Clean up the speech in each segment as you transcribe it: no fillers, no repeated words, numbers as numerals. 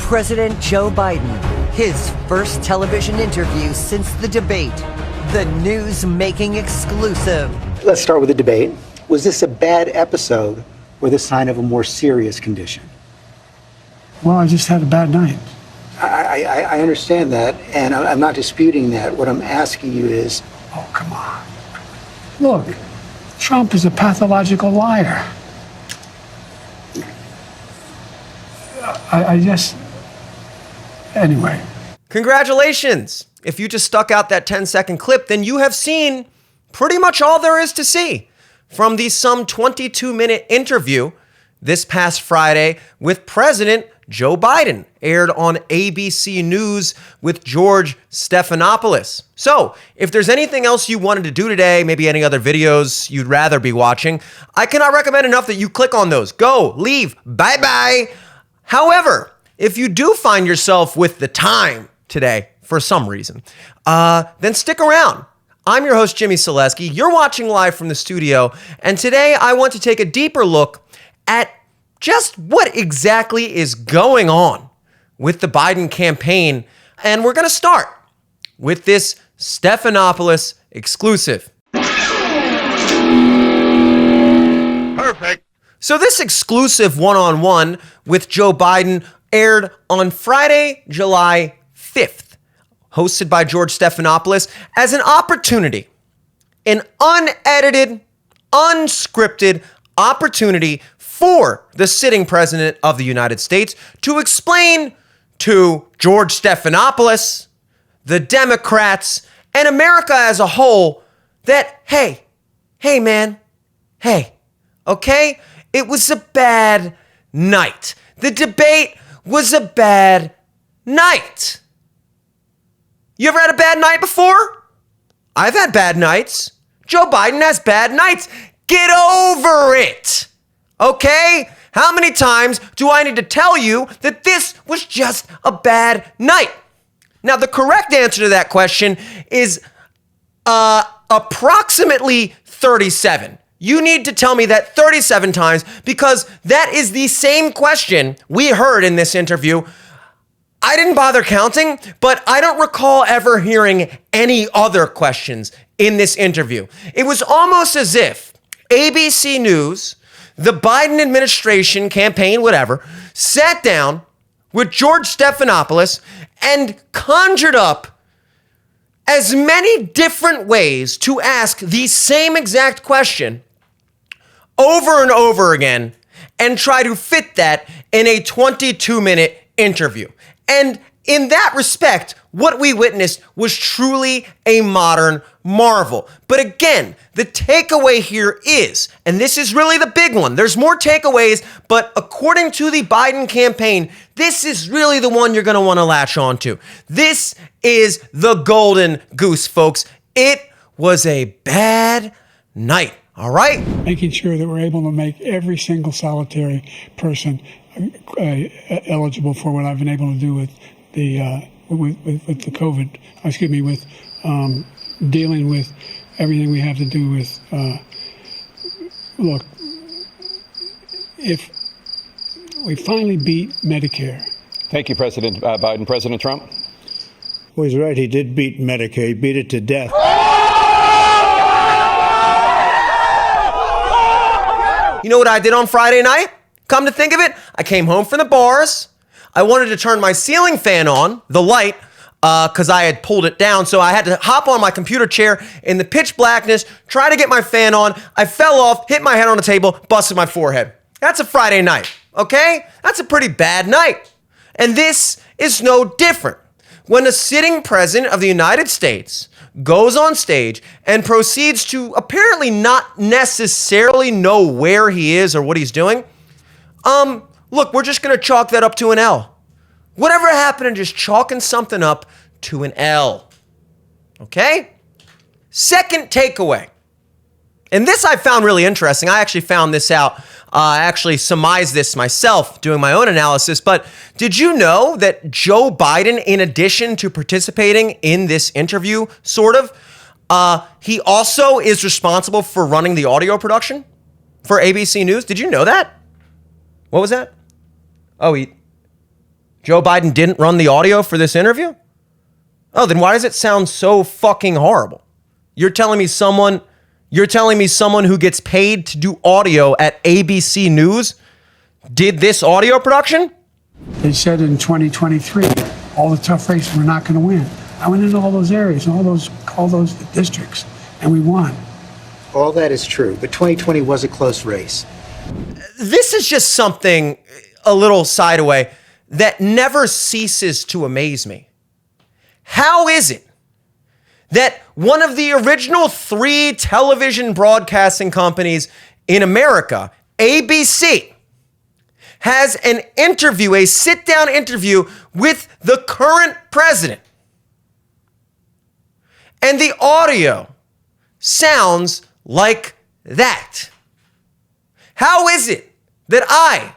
President Joe Biden, his first television interview since the debate, the news-making exclusive. Let's start with the debate. Was this a bad episode or the sign of a more serious condition? Well, I just had a bad night. I understand that, and I'm not disputing that. What I'm asking you is... Oh, come on. Look, Trump is a pathological liar. I just... Anyway. Congratulations! If you just stuck out that 10-second clip, then you have seen pretty much all there is to see from the some 22-minute interview this past Friday with President Joe Biden, aired on ABC News with George Stephanopoulos. So, if there's anything else you wanted to do today, maybe any other videos you'd rather be watching, I cannot recommend enough that you click on those. Go, leave, bye-bye. However, if you do find yourself with the time today, for some reason, then stick around. I'm your host, Jimmy Selesky. You're watching live from the studio, and today I want to take a deeper look at just what exactly is going on with the Biden campaign. And we're going to start with this Stephanopoulos exclusive. Perfect. So this exclusive one-on-one with Joe Biden aired on Friday, July 5th, hosted by George Stephanopoulos as an opportunity, an unedited, unscripted opportunity for the sitting president of the United States to explain to George Stephanopoulos, the Democrats, and America as a whole that, hey, man, okay? It was a bad night. The debate was a bad night. You ever had a bad night before? I've had bad nights. Joe Biden has bad nights. Get over it. Okay? How many times do I need to tell you that this was just a bad night? Now, the correct answer to that question is approximately 37. You need to tell me that 37 times because that is the same question we heard in this interview. I didn't bother counting, but I don't recall ever hearing any other questions in this interview. It was almost as if ABC News, the Biden administration, campaign, whatever, sat down with George Stephanopoulos and conjured up as many different ways to ask the same exact question over and over again and try to fit that in a 22-minute interview. And in that respect, what we witnessed was truly a modern marvel. But again, the takeaway here is, and this is really the big one, there's more takeaways, but according to the Biden campaign, this is really the one you're going to want to latch on to. This is the golden goose, folks. It was a bad night, all right? Making sure that we're able to make every single solitary person eligible for what I've been able to do with the with the COVID. With dealing with everything we have to do with. Look, if we finally beat Medicare. Thank you, President Biden. President Trump? Well, he's right. He did beat Medicare. He beat it to death. You know what I did on Friday night? Come to think of it, I came home from the bars. I wanted to turn my ceiling fan on, the light, because I had pulled it down. So I had to hop on my computer chair in the pitch blackness, try to get my fan on. I fell off, hit my head on the table, busted my forehead. That's a Friday night, okay? That's a pretty bad night. And this is no different. When a sitting president of the United States goes on stage and proceeds to apparently not necessarily know where he is or what he's doing, look, we're just going to chalk that up to an L. Whatever happened to just chalking something up to an L. Okay? Second takeaway. And this I found really interesting. I actually found this out. I actually surmised this myself doing my own analysis. But did you know that Joe Biden, in addition to participating in this interview, he also is responsible for running the audio production for ABC News? Did you know that? What was that? Oh, Joe Biden didn't run the audio for this interview? Oh, then why does it sound so fucking horrible? You're telling me someone who gets paid to do audio at ABC News did this audio production? They said in 2023, all the tough races we're not going to win. I went into all those areas and all those districts, and we won. All that is true, but 2020 was a close race. This is just something a little side away that never ceases to amaze me. How is it that one of the original 3 television broadcasting companies in America, ABC, has an interview, a sit-down interview with the current president, and the audio sounds like that? How is it that I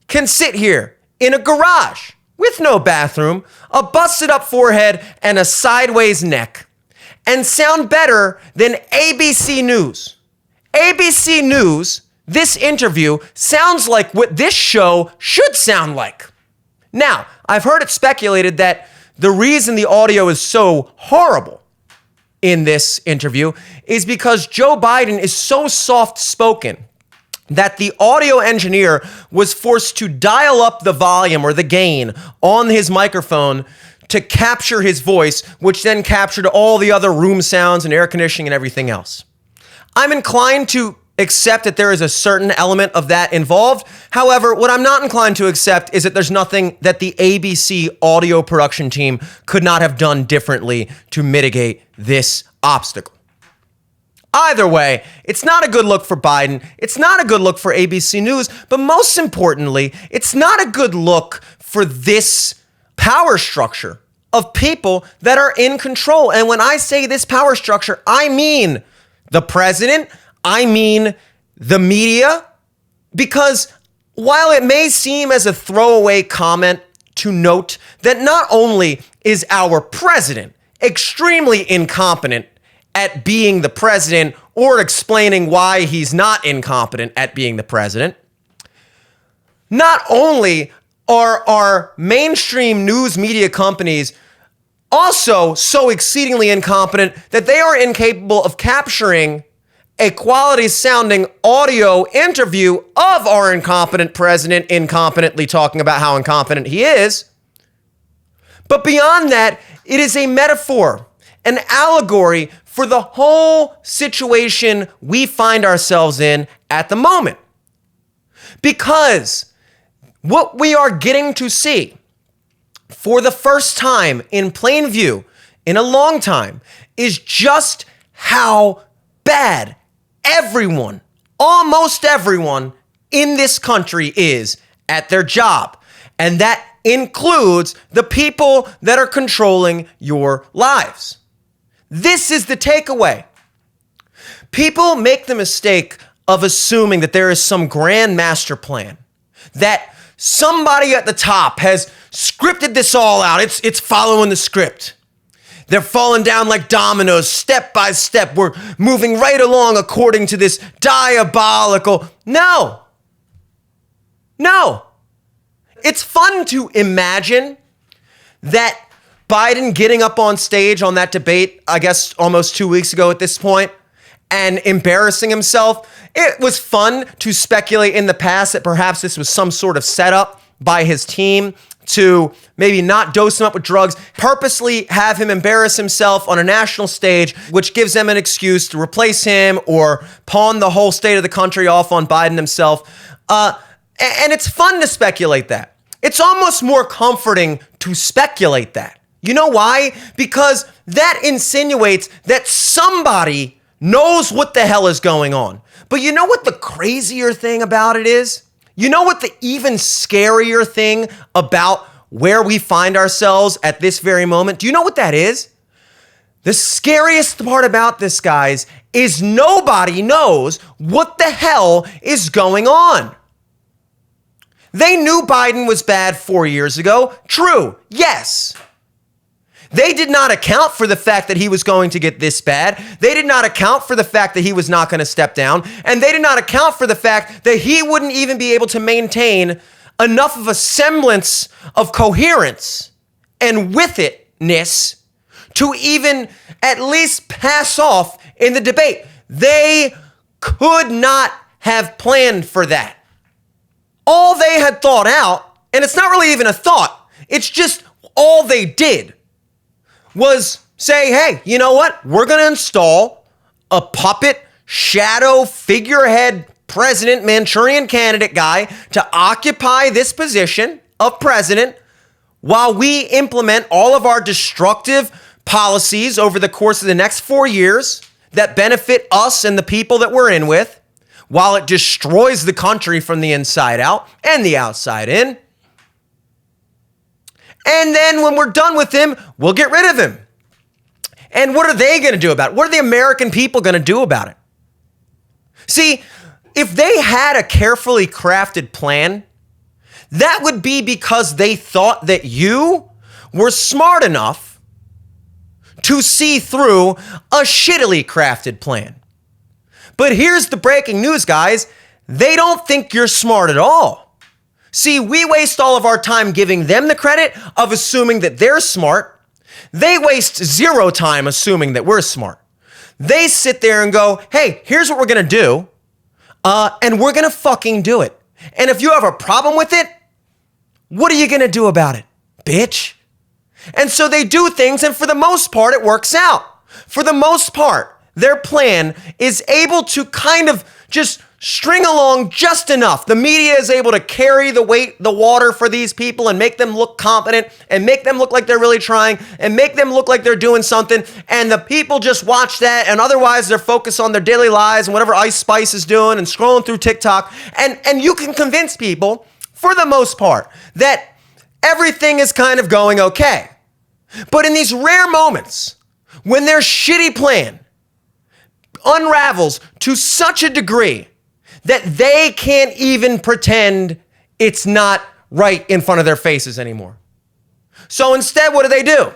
can sit here in a garage with no bathroom, a busted up forehead, and a sideways neck, and sound better than ABC News? ABC News, this interview sounds like what this show should sound like. Now, I've heard it speculated that the reason the audio is so horrible in this interview is because Joe Biden is so soft-spoken that the audio engineer was forced to dial up the volume or the gain on his microphone to capture his voice, which then captured all the other room sounds and air conditioning and everything else. I'm inclined to accept that there is a certain element of that involved. However, what I'm not inclined to accept is that there's nothing that the ABC audio production team could not have done differently to mitigate this obstacle. Either way, it's not a good look for Biden. It's not a good look for ABC News. But most importantly, it's not a good look for this power structure of people that are in control. And when I say this power structure, I mean the president. I mean the media. Because while it may seem as a throwaway comment to note that not only is our president extremely incompetent at being the president or explaining why he's not incompetent at being the president, not only are our mainstream news media companies also so exceedingly incompetent that they are incapable of capturing a quality sounding audio interview of our incompetent president incompetently talking about how incompetent he is, but beyond that, it is a metaphor, an allegory for the whole situation we find ourselves in at the moment. Because what we are getting to see for the first time in plain view in a long time is just how bad everyone, almost everyone in this country is at their job. And that includes the people that are controlling your lives. This is the takeaway. People make the mistake of assuming that there is some grand master plan, that somebody at the top has scripted this all out. It's following the script. They're falling down like dominoes, step by step. We're moving right along according to this diabolical. No. It's fun to imagine that Biden getting up on stage on that debate, I guess almost 2 weeks ago at this point, and embarrassing himself. It was fun to speculate in the past that perhaps this was some sort of setup by his team to maybe not dose him up with drugs, purposely have him embarrass himself on a national stage, which gives them an excuse to replace him or pawn the whole state of the country off on Biden himself. And it's fun to speculate that. It's almost more comforting to speculate that. You know why? Because that insinuates that somebody knows what the hell is going on. But you know what the crazier thing about it is? You know what the even scarier thing about where we find ourselves at this very moment? Do you know what that is? The scariest part about this, guys, is nobody knows what the hell is going on. They knew Biden was bad 4 years ago. True, yes. They did not account for the fact that he was going to get this bad. They did not account for the fact that he was not going to step down. And they did not account for the fact that he wouldn't even be able to maintain enough of a semblance of coherence and with itness to even at least pass off in the debate. They could not have planned for that. All they had thought out, and it's not really even a thought, it's just all they did was say, hey, you know what? We're going to install a puppet, shadow, figurehead president, Manchurian candidate guy to occupy this position of president while we implement all of our destructive policies over the course of the next 4 years that benefit us and the people that we're in with, while it destroys the country from the inside out and the outside in. And then when we're done with him, we'll get rid of him. And what are they going to do about it? What are the American people going to do about it? See, if they had a carefully crafted plan, that would be because they thought that you were smart enough to see through a shittily crafted plan. But here's the breaking news, guys. They don't think you're smart at all. See, we waste all of our time giving them the credit of assuming that they're smart. They waste zero time assuming that we're smart. They sit there and go, hey, here's what we're going to do. And we're going to fucking do it. And if you have a problem with it, what are you going to do about it, bitch? And so they do things, and for the most part, it works out. For the most part, their plan is able to kind of just string along just enough. The media is able to carry the weight, the water for these people and make them look competent and make them look like they're really trying and make them look like they're doing something. And the people just watch that, and otherwise they're focused on their daily lives and whatever Ice Spice is doing and scrolling through TikTok. And you can convince people, for the most part, that everything is kind of going okay. But in these rare moments, when their shitty plan unravels to such a degree that they can't even pretend it's not right in front of their faces anymore. So instead, what do?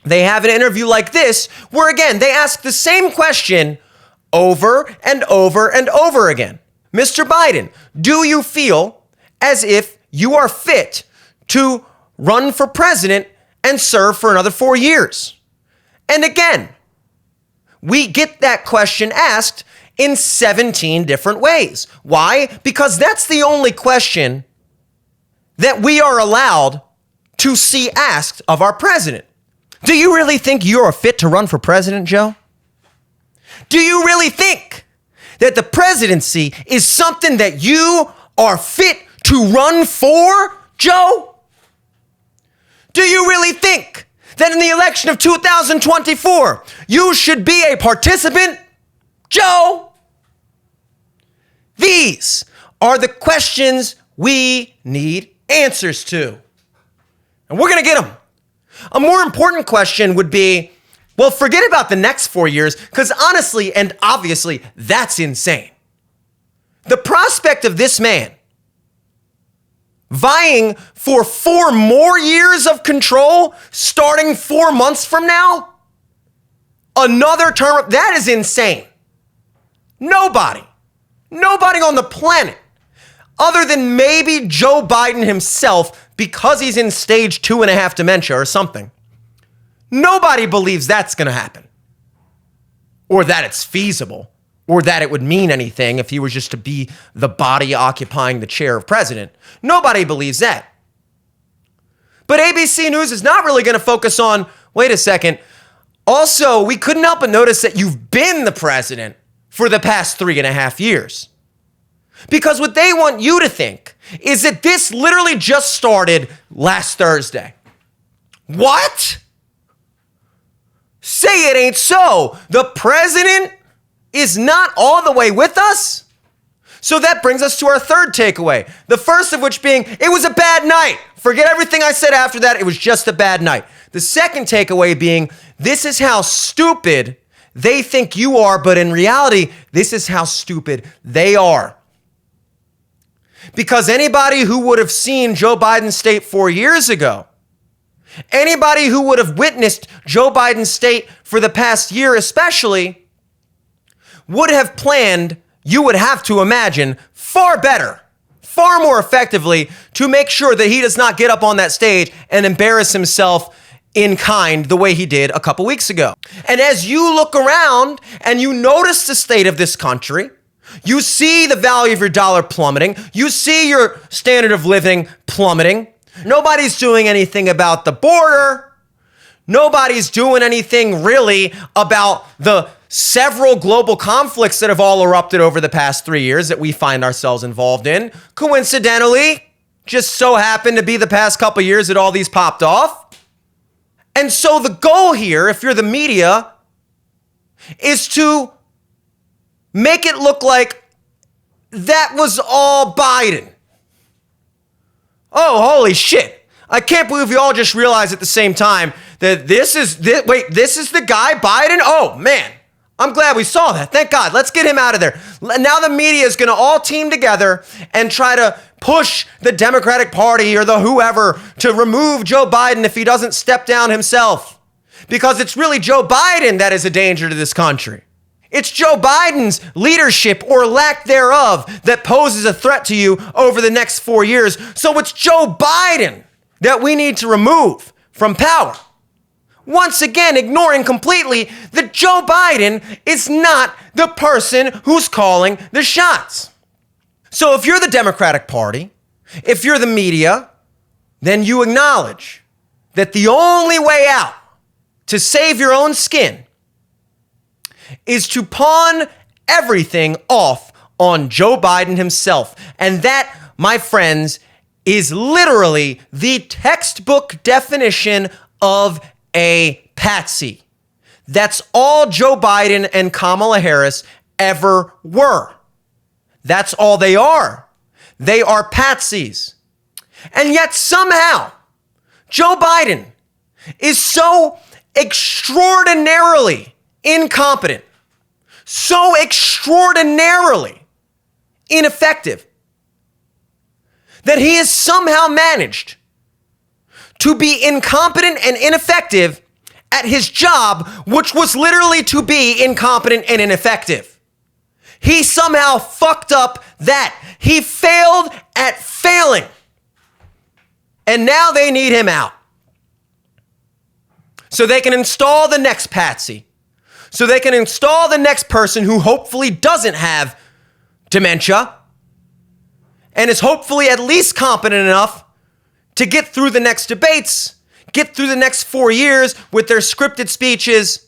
They have an interview like this, where again, they ask the same question over and over and over again. Mr. Biden, do you feel as if you are fit to run for president and serve for another 4 years? And again, we get that question asked in 17 different ways. Why? Because that's the only question that we are allowed to see asked of our president. Do you really think you're fit to run for president, Joe? Do you really think that the presidency is something that you are fit to run for, Joe? Do you really think that in the election of 2024, you should be a participant, Joe? These are the questions we need answers to. And we're going to get them. A more important question would be, well, forget about the next 4 years, because honestly and obviously, that's insane. The prospect of this man vying for 4 more years of control starting 4 months from now, another term, that is insane. Nobody on the planet, other than maybe Joe Biden himself, because he's in stage 2.5 dementia or something, nobody believes that's going to happen, or that it's feasible, or that it would mean anything if he was just to be the body occupying the chair of president. Nobody believes that. But ABC News is not really going to focus on, wait a second, also, we couldn't help but notice that you've been the president for the past 3.5 years. Because what they want you to think is that this literally just started last Thursday. What? Say it ain't so. The president is not all the way with us? So that brings us to our third takeaway. The first of which being, it was a bad night. Forget everything I said after that. It was just a bad night. The second takeaway being, this is how stupid they think you are, but in reality, this is how stupid they are. Because anybody who would have seen Joe Biden's state 4 years ago, anybody who would have witnessed Joe Biden's state for the past year especially, would have planned, you would have to imagine, far better far more effectively to make sure that he does not get up on that stage and embarrass himself in kind the way he did a couple weeks ago. And as you look around and you notice the state of this country, you see the value of your dollar plummeting, you see your standard of living plummeting. Nobody's doing anything about the border. Nobody's doing anything really about the several global conflicts that have all erupted over the past 3 years that we find ourselves involved in. Coincidentally, just so happened to be the past couple years that all these popped off. And so the goal here, if you're the media, is to make it look like that was all Biden. Oh, holy shit. I can't believe we all just realized at the same time that this is the guy, Biden? Oh, man. I'm glad we saw that. Thank God. Let's get him out of there. Now the media is going to all team together and try to push the Democratic Party or the whoever to remove Joe Biden if he doesn't step down himself. Because it's really Joe Biden that is a danger to this country. It's Joe Biden's leadership or lack thereof that poses a threat to you over the next 4 years. So it's Joe Biden that we need to remove from power. Once again, ignoring completely that Joe Biden is not the person who's calling the shots. So if you're the Democratic Party, if you're the media, then you acknowledge that the only way out to save your own skin is to pawn everything off on Joe Biden himself. And that, my friends, is literally the textbook definition of a patsy. That's all Joe Biden and Kamala Harris ever were. That's all they are. They are patsies. And yet somehow, Joe Biden is so extraordinarily incompetent, so extraordinarily ineffective, that he has somehow managed to be incompetent and ineffective at his job, which was literally to be incompetent and ineffective. He somehow fucked up that. He failed at failing. And now they need him out. So they can install the next patsy. So they can install the next person who hopefully doesn't have dementia and is hopefully at least competent enough to get through the next debates, get through the next 4 years with their scripted speeches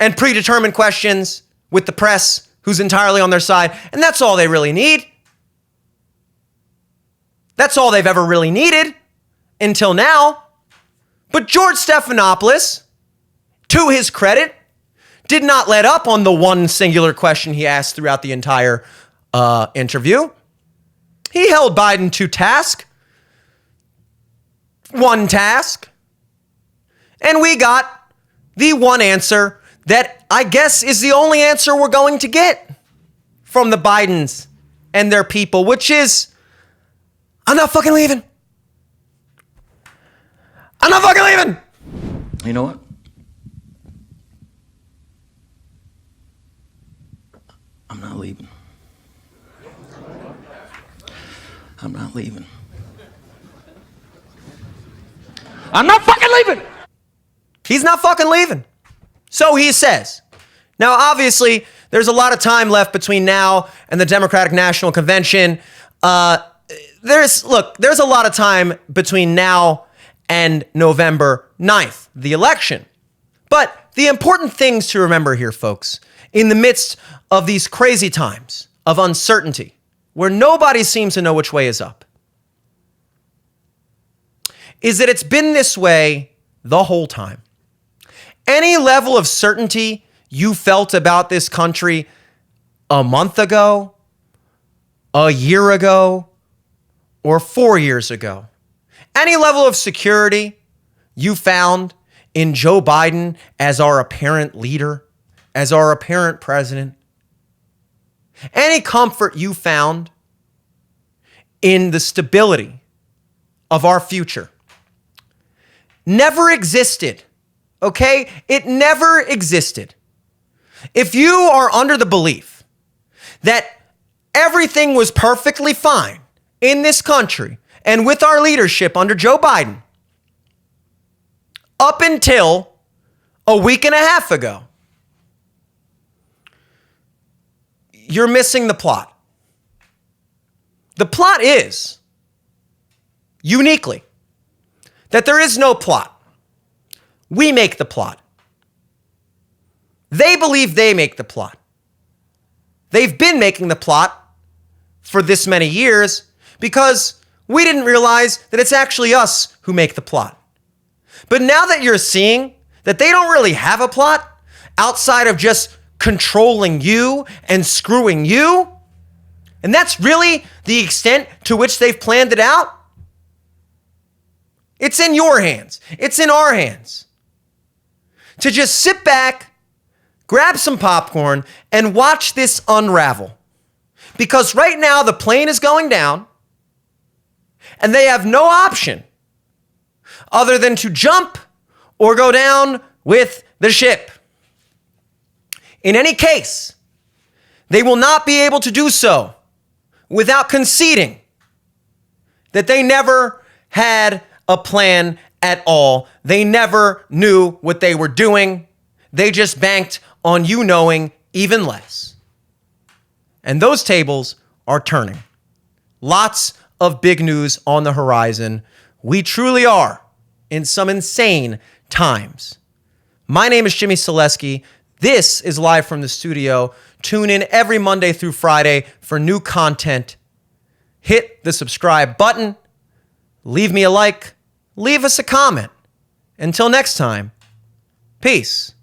and predetermined questions with the press who's entirely on their side. And that's all they really need. That's all they've ever really needed until now. But George Stephanopoulos, to his credit, did not let up on the one singular question he asked throughout the entire interview. He held Biden to task. One task. And we got the one answer that I guess is the only answer we're going to get from the Bidens and their people, which is, I'm not fucking leaving. I'm not fucking leaving. You know what? I'm not leaving. I'm not leaving. I'm not fucking leaving. He's not fucking leaving. So he says. Now, obviously, there's a lot of time left between now and the Democratic National Convention. There's a lot of time between now and November 9th, the election. But the important things to remember here, folks, in the midst of these crazy times of uncertainty, where nobody seems to know which way is up, is that it's been this way the whole time. Any level of certainty you felt about this country a month ago, a year ago, or 4 years ago, any level of security you found in Joe Biden as our apparent leader, as our apparent president, any comfort you found in the stability of our future never existed, okay? It never existed. If you are under the belief that everything was perfectly fine in this country and with our leadership under Joe Biden up until a week and a half ago. You're missing the plot. The plot is, uniquely, that there is no plot. We make the plot. They believe they make the plot. They've been making the plot for this many years because we didn't realize that it's actually us who make the plot. But now that you're seeing that they don't really have a plot outside of just controlling you and screwing you, and that's really the extent to which they've planned it out, it's in your hands. It's in our hands to just sit back, grab some popcorn, and watch this unravel. Because right now the plane is going down, and they have no option other than to jump or go down with the ship. In any case, they will not be able to do so without conceding that they never had a plan at all. They never knew what they were doing. They just banked on you knowing even less. And those tables are turning. Lots of big news on the horizon. We truly are in some insane times. My name is Jimmy Selesky. This is Live from the Studio. Tune in every Monday through Friday for new content. Hit the subscribe button. Leave me a like. Leave us a comment. Until next time, peace.